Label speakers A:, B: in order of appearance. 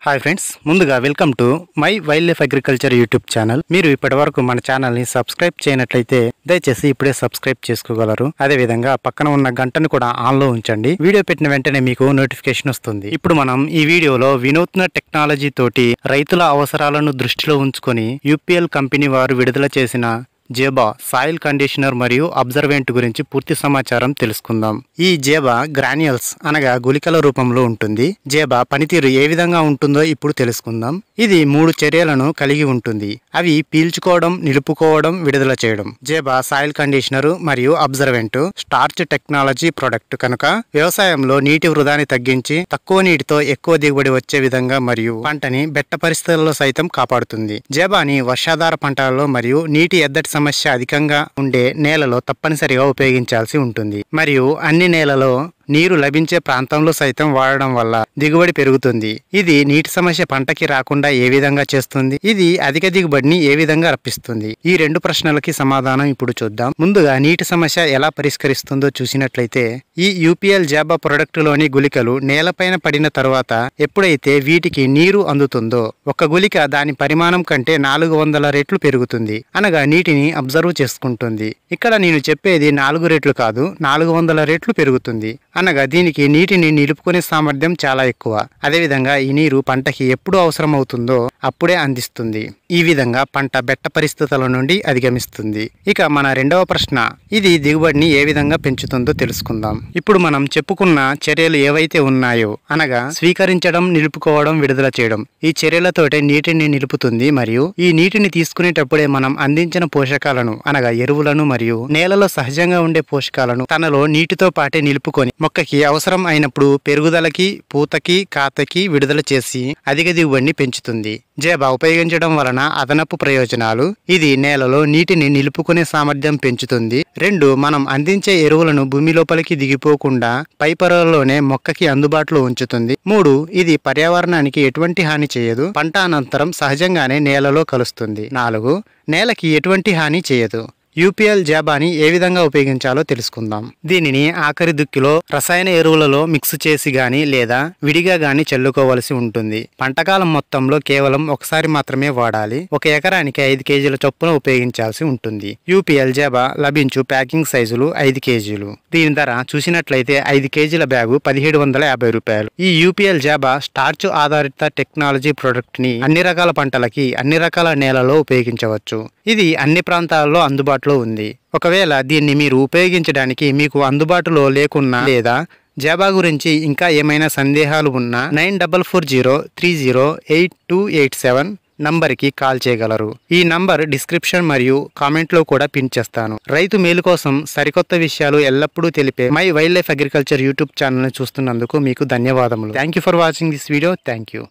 A: Hi friends, ముందుగా welcome to my wild life agriculture YouTube channel. మీరు ఇప్పటివరకు మన ఛానల్ని సబ్స్క్రైబ్ చేయనట్లయితే దయచేసి ఇప్పుడే సబ్స్క్రైబ్ చేసుకోగలరు. అదేవిధంగా పక్కన ఉన్న గంటను కూడా ఆన్లో ఉంచండి. వీడియో పెట్టిన వెంటనే మీకు నోటిఫికేషన్ వస్తుంది. ఇప్పుడు మనం ఈ వీడియోలో వినూత్న టెక్నాలజీ తోటి రైతుల అవసరాలను దృష్టిలో ఉంచుకొని యూపీఎల్ కంపెనీ వారు విడుదల చేసిన జేబా సాయిల్ కండిషనర్ మరియు అబ్జర్వెంట్ గురించి పూర్తి సమాచారం తెలుసుకుందాం. ఈ జేబా గ్రాన్యూల్స్ అనగా గుళికల రూపంలో ఉంటుంది. జేబా పనితీరు ఏ విధంగా ఉంటుందో ఇప్పుడు తెలుసుకుందాం. ఇది 3 చర్యలను కలిగి ఉంటుంది. అవి పీల్చుకోవడం, నిలుపుకోవడం, విడుదల చేయడం. జేబా సాయిల్ కండిషనర్ మరియు అబ్జర్వెంట్ స్టార్చ్ టెక్నాలజీ ప్రొడక్ట్ కనుక వ్యవసాయంలో నీటి వృధాని తగ్గించి తక్కువ నీటితో ఎక్కువ దిగుబడి వచ్చే విధంగా మరియు పంటని బెట్ట పరిస్థితుల్లో సైతం కాపాడుతుంది. జేబాని వర్షాధార పంటలలో మరియు నీటి ఎద్దటి సమస్య అధికంగా ఉండే నేలలో తప్పనిసరిగా ఉపయోగించాల్సి ఉంటుంది. మరియు అన్ని నేలలో నీరు లభించే ప్రాంతంలో సైతం వాడడం వల్ల దిగుబడి పెరుగుతుంది. ఇది నీటి సమస్య పంటకి రాకుండా ఏ విధంగా చేస్తుంది? ఇది అధిక దిగుబడిని ఏ విధంగా రప్పిస్తుంది? ఈ 2 ప్రశ్నలకి సమాధానం ఇప్పుడు చూద్దాం. ముందుగా నీటి సమస్య ఎలా పరిష్కరిస్తుందో చూసినట్లయితే ఈ యూపీఎల్ జాబా ప్రొడక్ట్ లోని గుళికలు నేలపైన పడిన తరువాత ఎప్పుడైతే వీటికి నీరు అందుతుందో ఒక గుళిక దాని పరిమాణం కంటే 400 రెట్లు పెరుగుతుంది. అనగా నీటిని అబ్జర్వ్ చేసుకుంటుంది. ఇక్కడ నేను చెప్పేది 4 రెట్లు కాదు, 400 రెట్లు పెరుగుతుంది. అనగా దీనికి నీటిని నిలుపుకునే సామర్థ్యం చాలా ఎక్కువ. అదేవిధంగా ఈ నీరు పంటకి ఎప్పుడు అవసరం అవుతుందో అప్పుడే అందిస్తుంది. ఈ విధంగా పంట బెట్ట పరిస్థితుల నుండి అధిగమిస్తుంది. ఇక మన 2వ ప్రశ్న, ఇది దిగుబడిని ఏ విధంగా పెంచుతుందో తెలుసుకుందాం. ఇప్పుడు మనం చెప్పుకున్న చర్యలు ఏవైతే ఉన్నాయో అనగా స్వీకరించడం, నిలుపుకోవడం, విడుదల చేయడం, ఈ చర్యలతోటే నీటిని నిలుపుతుంది. మరియు ఈ నీటిని తీసుకునేటప్పుడే మనం అందించిన పోషకాలను అనగా ఎరువులను మరియు నేలలో సహజంగా ఉండే పోషకాలను తనలో నీటితో పాటే నిలుపుకొని మొక్కకి అవసరం అయినప్పుడు పెరుగుదలకి, పూతకి, కాతకి విడుదల చేసి అధిక దిగుబడిని పెంచుతుంది. జేబా ఉపయోగించడం వలన అదనపు ప్రయోజనాలు: ఇది నేలలో నీటిని నిలుపుకునే సామర్థ్యం పెంచుతుంది. 2, మనం అందించే ఎరువులను భూమి లోపలికి దిగిపోకుండా పై పొరలోనే మొక్కకి అందుబాటులో ఉంచుతుంది. 3, ఇది పర్యావరణానికి ఎటువంటి హాని చేయదు. పంట అనంతరం సహజంగానే నేలలో కలుస్తుంది. 4, నేలకి ఎటువంటి హాని చేయదు. యూపీఎల్ జాబాని ఏ విధంగా ఉపయోగించాలో తెలుసుకుందాం. దీనిని ఆఖరి దుక్కిలో రసాయన ఎరువులలో మిక్స్ చేసి గాని లేదా విడిగా గాని చల్లుకోవలసి ఉంటుంది. పంటకాలం మొత్తంలో కేవలం ఒకసారి మాత్రమే వాడాలి. 1 ఎకరానికి 5 కేజీల చొప్పున ఉపయోగించాల్సి ఉంటుంది. యూపీఎల్ జాబా లభించు ప్యాకింగ్ సైజులు 5 కేజీలు. దీని ధర చూసినట్లయితే 5 కేజీల బ్యాగు 1750 రూపాయలు. ఈ యూపీఎల్ జాబా స్టార్చ్ ఆధారిత టెక్నాలజీ ప్రొడక్ట్ ని అన్ని రకాల పంటలకి, అన్ని రకాల నేలలో ఉపయోగించవచ్చు. ఇది అన్ని ప్రాంతాల్లో అందుబాటులో ఉంది. ఒకవేళ దీన్ని మీరు ఉపయోగించడానికి మీకు అందుబాటులో లేకున్నా లేదా జాబా గురించి ఇంకా ఏమైనా సందేహాలు ఉన్నా 9440308287 నంబర్కి కాల్ చేయగలరు. ఈ నంబర్ డిస్క్రిప్షన్ మరియు కామెంట్లో కూడా పిన్ చేస్తాను. రైతు మేలు కోసం సరికొత్త విషయాలు ఎల్లప్పుడూ తెలిపే my wild life agriculture YouTube ఛానల్ని చూస్తున్నందుకు మీకు ధన్యవాదములు. Thank you for watching this video. Thank you.